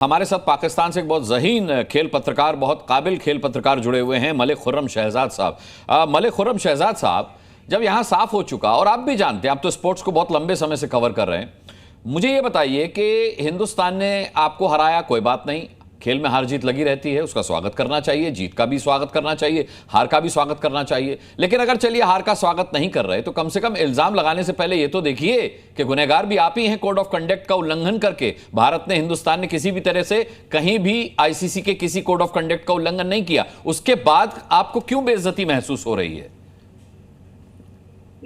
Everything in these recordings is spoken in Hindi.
हमारे साथ पाकिस्तान से एक बहुत ज़हीन खेल पत्रकार, बहुत काबिल खेल पत्रकार जुड़े हुए हैं, मलिक खुर्रम शहजाद साहब। मलिक खुर्रम शहजाद साहब, जब यहाँ साफ हो चुका, और आप भी जानते हैं, आप तो स्पोर्ट्स को बहुत लंबे समय से कवर कर रहे हैं, मुझे ये बताइए कि हिंदुस्तान ने आपको हराया, कोई बात नहीं, खेल में हार जीत लगी रहती है, उसका स्वागत करना चाहिए, जीत का भी स्वागत करना चाहिए, हार का भी स्वागत करना चाहिए। लेकिन अगर चलिए हार का स्वागत नहीं कर रहे तो कम से कम इल्जाम लगाने से पहले ये तो देखिए कि गुनहगार भी आप ही हैं। कोड ऑफ कंडक्ट का उल्लंघन करके भारत ने, हिंदुस्तान ने किसी भी तरह से कहीं भी आईसीसी के किसी कोड ऑफ कंडक्ट का उल्लंघन नहीं किया, उसके बाद आपको क्यों बेइज्जती महसूस हो रही है?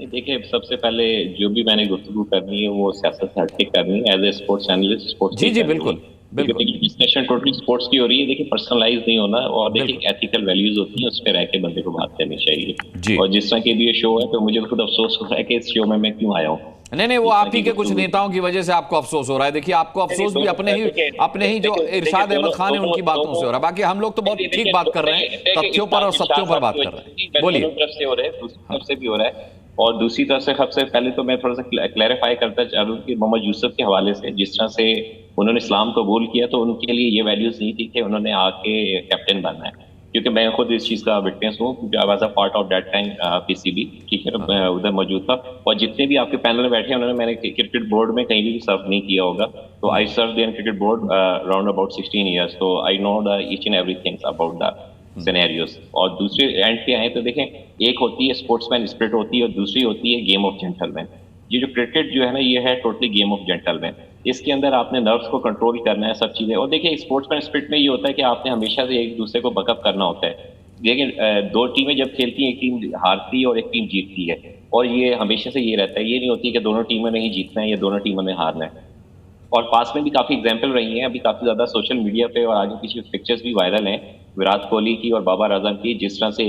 देखिए, सबसे पहले जो भी मैंने गुफ्तगू करनी है वो सियासत से हटके करनी है, as a sports analyst. Sports जी बिल्कुल बिल्कुल। डिस्कशन टोटली स्पोर्ट्स की हो रही है। देखिए, पर्सनलाइज नहीं होना, और देखिए एथिकल वैल्यूज होती हैं, उस पर रह के बंदे को बात करनी चाहिए। और जिस तरह के भी ये शो है, तो मुझे खुद अफसोस हो रहा है कि इस शो में मैं क्यों आया हूँ। नहीं, वो आप ही के कुछ नेताओं की वजह से आपको अफसोस हो रहा है। देखिए, आपको अफसोस भी अपने ही जो इरशाद अहमद खान है उनकी बातों से हो रहा है। बाकी हम लोग तो बहुत ठीक बात कर रहे हैं, तथ्यों पर और सत्यों पर बात कर रहे हैं। बोलिए। तरफ से हो रहा है, दूसरी तरफ से भी हो रहा है, और दूसरी तरफ से सबसे पहले तो मैं थोड़ा सा क्लैरिफाई करता चाहूँ कि मोहम्मद यूसुफ के हवाले से, जिस तरह से उन्होंने इस्लाम कबूल किया, तो उनके लिए ये वैल्यूज नहीं थी कि उन्होंने आके कैप्टन बनना है, क्योंकि मैं खुद इस चीज़ का विटनेस हूँ, क्योंकि I was a part of that time PCB, ठीक है, मैं उधर मौजूद था। और जितने भी आपके पैनल में बैठे हैं, उन्होंने, मैंने क्रिकेट बोर्ड में कहीं भी सर्व नहीं किया होगा, तो I serve in cricket board around about 16 years, तो I know the each and everything about the scenarios. और दूसरे एंड पे आए तो देखें, एक होती है स्पोर्ट्समैन स्पिरिट होती है, और दूसरी होती है गेम ऑफ जेंटलमैन। ये जो क्रिकेट जो है ना, ये है टोटली गेम ऑफ जेंटलमैन। इसके अंदर आपने नर्व्स को कंट्रोल करना है, सब चीजें। और देखिए, स्पोर्ट्समैन स्पिरिट में ये होता है कि आपने हमेशा से एक दूसरे को बकअप करना होता है। देखिए, दो टीमें जब खेलती हैं, एक टीम हारती है और एक टीम जीतती है, और ये हमेशा से ये रहता है। ये नहीं होती कि दोनों टीमों ने ही जीतना है या दोनों टीमों ने हारना है। और पास में भी काफी एग्जाम्पल रही हैं, अभी काफी ज्यादा सोशल मीडिया पे और आगे पीछे पिक्चर्स भी वायरल हैं, विराट कोहली की और बाबर आजम की, जिस तरह से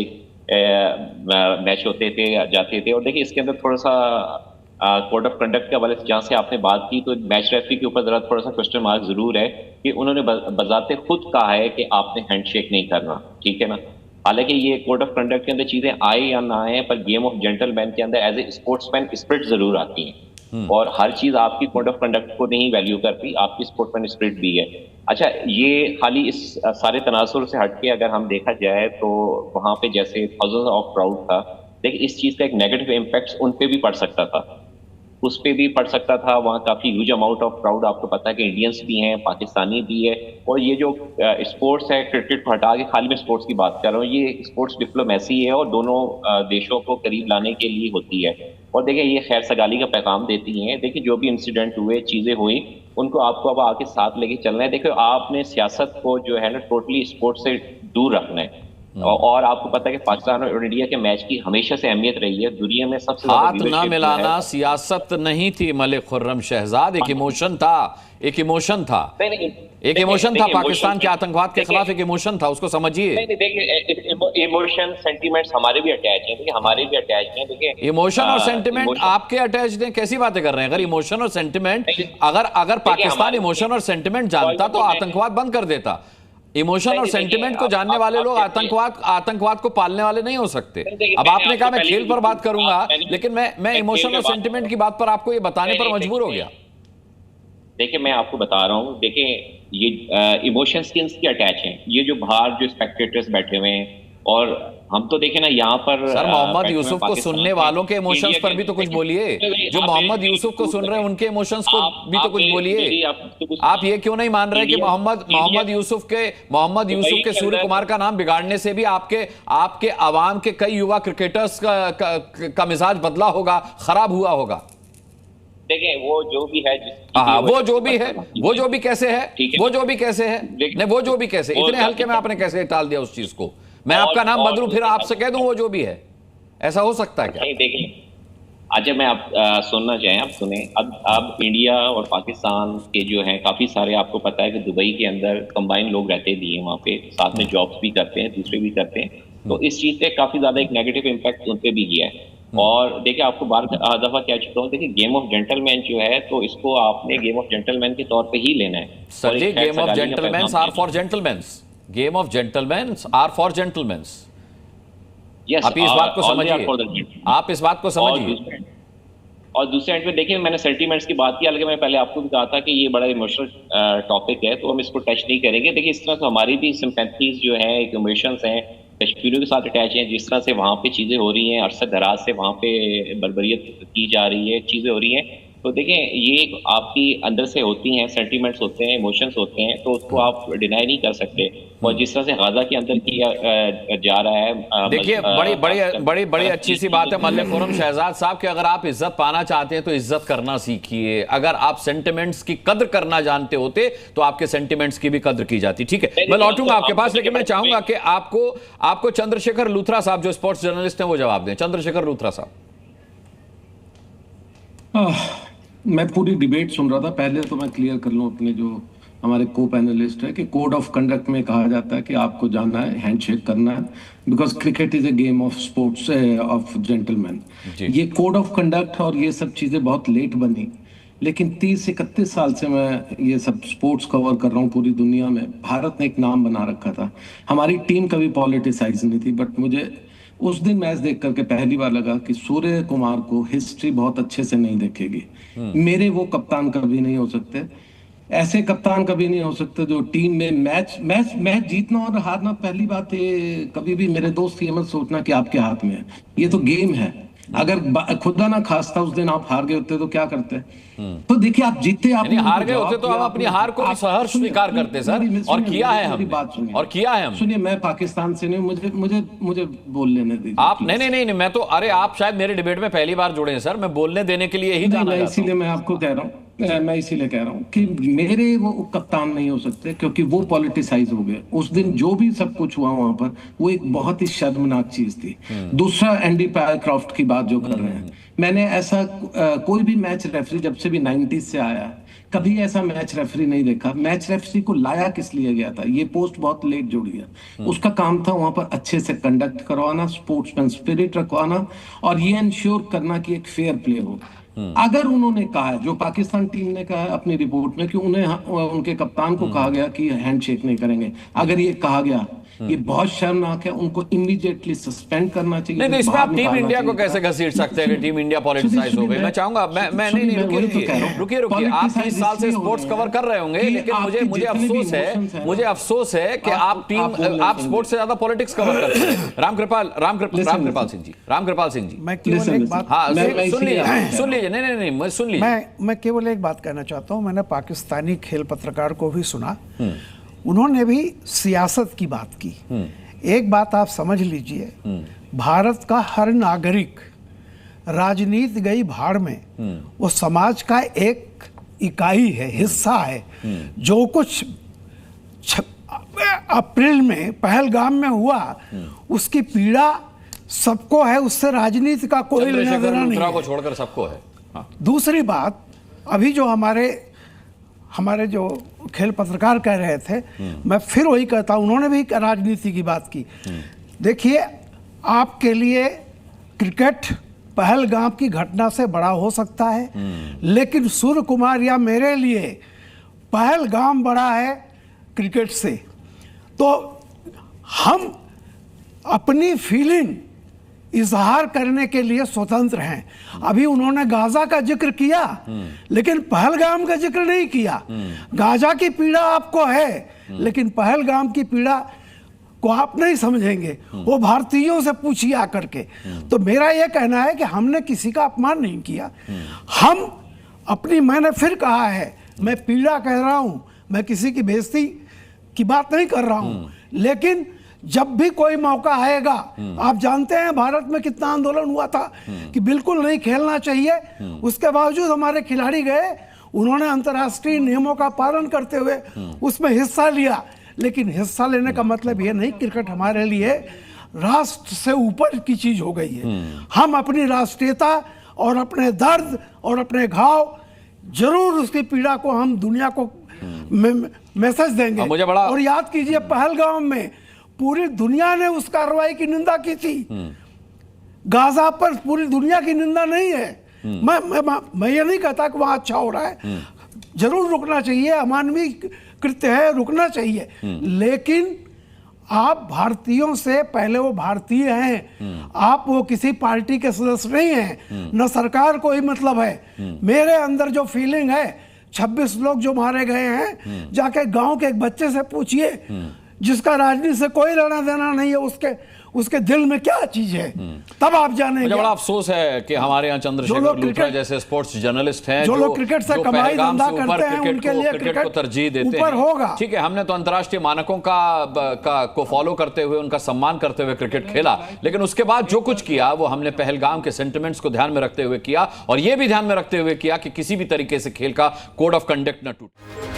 मैच होते थे, जाते थे। और देखिए, इसके अंदर थोड़ा सा कोड ऑफ कंडक्ट के हवाले से जहाँ से आपने बात की, तो मैच रेफरी के ऊपर जरा थोड़ा सा क्वेश्चन मार्क जरूर है कि उन्होंने बजाते खुद कहा है कि आपने हैंडशेक नहीं करना, ठीक है ना। हालांकि ये कोड ऑफ कंडक्ट के अंदर चीजें आए या ना आए, पर गेम ऑफ जेंटलमैन के अंदर एज ए स्पोर्ट्समैन स्पिरिट जरूर आती है। और हर चीज आपकी कोड ऑफ कंडक्ट को नहीं वैल्यू करती, आपकी स्पोर्ट्समैन स्पिरिट भी है। अच्छा, ये खाली इस सारे तनासुर से हटके अगर हम देखा जाए, तो वहां पे जैसे थाउजेंड्स ऑफ क्राउड था, देखिए इस चीज का एक नेगेटिव इम्पैक्ट उन पे भी पड़ सकता था, उस पे भी पड़ सकता था। वहाँ काफी ह्यूज अमाउंट ऑफ क्राउड, आपको पता है कि इंडियंस भी हैं, पाकिस्तानी भी है। और ये जो स्पोर्ट्स है, क्रिकेट को हटा के खाली मैं स्पोर्ट्स की बात कर रहा हूँ, ये स्पोर्ट्स डिप्लोमेसी है और दोनों देशों को करीब लाने के लिए होती है। और देखिए, ये खैर सगाली का पैगाम देती हैं। देखिए, जो भी इंसिडेंट हुए, चीजें हुई, उनको आपको अब आके साथ लेके चलना है। देखो, आपने सियासत को जो है ना, टोटली स्पोर्ट्स से दूर रखना है। और आपको पता है कि पाकिस्तान और इंडिया के मैच की हमेशा से अहमियत रही है, दुनिया में सबसे हाथ ना मिलाना सियासत नहीं थी मलिक खुर्रम शहजाद, एक इमोशन था, एक इमोशन था, एक इमोशन था पाकिस्तान के आतंकवाद के खिलाफ, एक इमोशन था, उसको समझिए। देखिए, इमोशन सेंटीमेंट्स हमारे भी अटैच हैं, देखिए हमारे भी अटैच हैं। देखिए, इमोशन और सेंटिमेंट आपके अटैच हैं, कैसी बातें कर रहे हैं? अगर इमोशन और सेंटिमेंट, अगर पाकिस्तान इमोशन और सेंटिमेंट जानता तो आतंकवाद बंद कर देता। इमोशन और सेंटिमेंट को जानने वाले लोग आतंकवाद को पालने वाले नहीं हो सकते। अब आपने कहा मैं खेल पर बात करूंगा, लेकिन मैं इमोशन और सेंटिमेंट की बात पर आपको ये बताने पर मजबूर हो गया। देखिए, मैं आपको बता रहा हूँ, देखिए ये इमोशंस की अटैच हैं, ये जो बाहर जो स्पेक्टेटर्स बैठे हुए हैं, और हम तो देखें ना यहाँ पर सर, मोहम्मद यूसुफ को सुनने वालों के इमोशंस पर भी तो कुछ बोलिए। जो मोहम्मद यूसुफ को सुन रहे हैं उनके इमोशंस को भी तो कुछ बोलिए। आप ये क्यों नहीं मान रहे कि मोहम्मद यूसुफ के सूर्य कुमार का नाम बिगाड़ने से भी आपके अवाम के कई युवा क्रिकेटर्स का मिजाज बदला होगा, खराब हुआ होगा? देखिए, वो जो भी है, वो जो भी कैसे है, वो जो भी कैसे, इतने हल्के में आपने कैसे टाल दिया उस चीज को? मैं आपका नाम बदलूं फिर आपसे कह दूं वो जो भी है, ऐसा हो सकता है क्या? देखिए, आज मैं आप सुनना चाहें, आप सुने। अब इंडिया और पाकिस्तान के जो हैं काफी सारे, आपको पता है कि दुबई के अंदर कंबाइन लोग रहते भी हैं, वहाँ पे साथ में जॉब्स भी करते हैं, दूसरे भी करते हैं। तो इस चीज से काफी ज्यादा एक नेगेटिव इम्पैक्ट उन पे भी किया है। और देखिए, आपको बार दफा कह चुका हूँ, देखिए गेम ऑफ जेंटलमैन जो है, तो इसको आपने गेम ऑफ जेंटलमैन के तौर पे ही लेना है। Sir ji, game of gentleman are for gentleman, game of gentleman are for gentleman. आप इस बात को समझिए, आप इस बात को समझिए। और दूसरे एंड पे देखिए, मैंने सेंटीमेंट्स की बात की, हालांकि मैं पहले आपको भी कहा था कि ये बड़ा इमोशनल टॉपिक है, तो हम इसको टच नहीं करेंगे। देखिए इस तरह तो हमारी भी सिंपैथीज जो है, इमोशंस हैं, कश्मीरियों के साथ अटैच हैं। जिस तरह से वहाँ पे चीज़ें हो रही हैं, अरसद दराज से वहाँ पे बर्बरियत की जा रही है, चीज़ें हो रही हैं, तो देखें ये आपकी अंदर से होती हैं, सेंटीमेंट्स होते हैं, इमोशंस होते हैं, तो उसको आप डिनाई नहीं कर सकते। और जिस तरह से गाजा के अंदर किया जा रहा है, देखिए बड़ी बड़ी बड़ी बड़ी अच्छी सी बात है मलिक खुर्रम शहजाद साहब कि अगर आप इज्जत पाना चाहते हैं तो इज्जत करना सीखिए। अगर आप सेंटिमेंट्स की कद्र करना जानते होते तो आपके सेंटिमेंट्स की भी कद्र की जाती। ठीक है, मैं लौटूंगा आपके पास, लेकिन मैं चाहूंगा कि आपको चंद्रशेखर लूथरा साहब जो स्पोर्ट्स जर्नलिस्ट हैं वो जवाब दें। चंद्रशेखर लूथरा साहब। मैं पूरी डिबेट सुन रहा था। पहले तो मैं क्लियर कर लूं अपने जो हमारे को पैनलिस्ट है कि कोड ऑफ कंडक्ट में कहा जाता है कि आपको जाना है, हैंडशेक करना है, because cricket is a game of sports of gentleman. ये कोड ऑफ कंडक्ट और ये सब चीजें बहुत लेट बनी, लेकिन 30-31 साल से मैं ये सब स्पोर्ट्स कवर कर रहा हूँ पूरी दुनिया में। भारत ने एक नाम बना रखा था, हमारी टीम कभी पॉलिटिसाइज नहीं थी, बट मुझे उस दिन मैच देख करके पहली बार लगा कि सूर्य कुमार को हिस्ट्री बहुत अच्छे से नहीं देखेगी। मेरे वो कप्तान कभी नहीं हो सकते, ऐसे कप्तान कभी नहीं हो सकते जो टीम में मैच जीतना और हारना। पहली बात ये, कभी भी मेरे दोस्त ये मत सोचना कि आपके हाथ में है, ये तो गेम है। अगर खुदा ना खास्ता उस दिन आप हार गए होते तो क्या करते? तो देखिए आप जीते, आप हार गए होते तो हम अपनी हार को भी सहर्ष स्वीकार करते सर, और किया है हमने, बात सुनिए, और किया है हम। सुनिए, मैं पाकिस्तान से नहीं, मुझे बोल लेने दीजिए आप। नहीं, मैं तो, अरे आप शायद मेरे डिबेट में पहली बार जुड़े हैं सर, मैं बोलने देने के लिए ही जाना चाहता हूं। इसीलिए मैं आपको कह रहा हूँ, मैं इसीलिए कह रहा हूँ कि मेरे वो कप्तान नहीं हो सकते, क्योंकि वो पॉलिटिसाइज हो गए। उस दिन जो भी सब कुछ हुआ वहां पर, वो एक बहुत ही शर्मनाक चीज थी। दूसरा, एंडी पायरक्रॉफ्ट की बात जो कर रहे हैं, मैंने ऐसा कोई भी मैच रेफरी जब से भी 90s से आया, कभी ऐसा मैच रेफरी नहीं देखा। मैच रेफरी को लाया किस लिए गया था? ये पोस्ट बहुत लेट जोड़ी है। उसका काम था वहां पर अच्छे से कंडक्ट करवाना, स्पोर्ट्समैन स्पिरिट रखवाना, और ये इंश्योर करना कि एक फेयर प्ले हो। अगर उन्होंने कहा है, जो पाकिस्तान टीम ने कहा है अपनी रिपोर्ट में, कि उन्हें उनके कप्तान को कहा गया कि हैंडशेक नहीं करेंगे, अगर ये कहा गया, ये बहुत शर्मनाक है। उनको इमीडिएटली सस्पेंड करना चाहिए। नहीं, इसमें आप टीम इंडिया को कैसे घसीट सकते हैं कि टीम इंडिया पॉलिटिसाइज हो गई? मैं चाहूंगा, मैं नहीं, रुकिए, आप 30 साल से स्पोर्ट्स कवर कर रहे होंगे, लेकिन मुझे अफसोस है कि आप स्पोर्ट्स से ज्यादा पॉलिटिक्स कवर करते हैं। रामकृपाल सिंह जी, मैं केवल एक बात, सुन लीजिए, नहीं, सुन लीजिए। मैं केवल एक बात कहना चाहता हूं। मैंने पाकिस्तानी खेल पत्रकार को भी सुना, उन्होंने भी सियासत की बात की। एक बात आप समझ लीजिए, भारत का हर नागरिक, राजनीति गई भाड़ में, वो समाज का एक इकाई है, हिस्सा है। जो कुछ अप्रैल में पहलगाम में हुआ, उसकी पीड़ा सबको है, उससे राजनीति का कोई लेना देना नहीं है, को छोड़कर सबको है। हाँ। दूसरी बात, अभी जो हमारे जो खेल पत्रकार कह रहे थे, मैं फिर वही कहता हूं, उन्होंने भी राजनीति की बात की। देखिए, आपके लिए क्रिकेट पहलगाम की घटना से बड़ा हो सकता है, लेकिन सूर्य कुमार या मेरे लिए पहलगाम बड़ा है क्रिकेट से। तो हम अपनी फीलिंग इजहार करने के लिए स्वतंत्र हैं। अभी उन्होंने गाजा का जिक्र किया, लेकिन पहलगाम का जिक्र नहीं किया। गाजा की पीड़ा आपको है, लेकिन पहलगाम की पीड़ा को आप नहीं समझेंगे। वो भारतीयों से पूछिए आकर के। तो मेरा यह कहना है कि हमने किसी का अपमान नहीं किया। हम अपनी, मैंने फिर कहा है, मैं पीड़ा कह रहा हूं, मैं किसी की बेइज्जती की बात नहीं कर रहा हूं, लेकिन जब भी कोई मौका आएगा, आप जानते हैं भारत में कितना आंदोलन हुआ था कि बिल्कुल नहीं खेलना चाहिए, उसके बावजूद हमारे खिलाड़ी गए, उन्होंने अंतर्राष्ट्रीय नियमों का पालन करते हुए उसमें हिस्सा लिया। लेकिन हिस्सा लेने का मतलब ये नहीं, क्रिकेट हमारे लिए राष्ट्र से ऊपर की चीज हो गई है। हम अपनी राष्ट्रीयता और अपने दर्द और अपने घाव, जरूर उसकी पीड़ा को हम दुनिया को मैसेज देंगे। और याद कीजिए, पहलगाम में पूरी दुनिया ने उस कार्रवाई की निंदा की थी। गाजा पर पूरी दुनिया की निंदा नहीं है। मैं ये नहीं कहता कि वहां अच्छा हो रहा है, जरूर रुकना चाहिए, अमानवीय कृत्य है, रुकना चाहिए, लेकिन आप भारतीयों से पहले वो भारतीय हैं, आप वो किसी पार्टी के सदस्य नहीं हैं, न सरकार को ही मतलब है। मेरे अंदर जो फीलिंग है, 26 लोग जो मारे गए हैं, जाके गांव के एक बच्चे से पूछिए जिसका राजनीति से कोई लेना देना नहीं है, उसके दिल में क्या चीज है, तब आप जानेंगे। मुझे बड़ा अफसोस है कि हमारे यहाँ चंद्रशेखर लूथरा जैसे स्पोर्ट्स जर्नलिस्ट हैं, जो लोग क्रिकेट से कमाई धंधा करते हैं, उनके लिए क्रिकेट को तरजीह देते हैं। होगा। ठीक है, हमने तो अंतर्राष्ट्रीय मानकों को फॉलो करते हुए, उनका सम्मान करते हुए क्रिकेट खेला, लेकिन उसके बाद जो कुछ किया वो हमने पहलगाम के सेंटिमेंट्स को ध्यान में रखते हुए किया, और ये भी ध्यान में रखते हुए किया कि किसी भी तरीके से खेल का कोड ऑफ कंडक्ट न टूटे।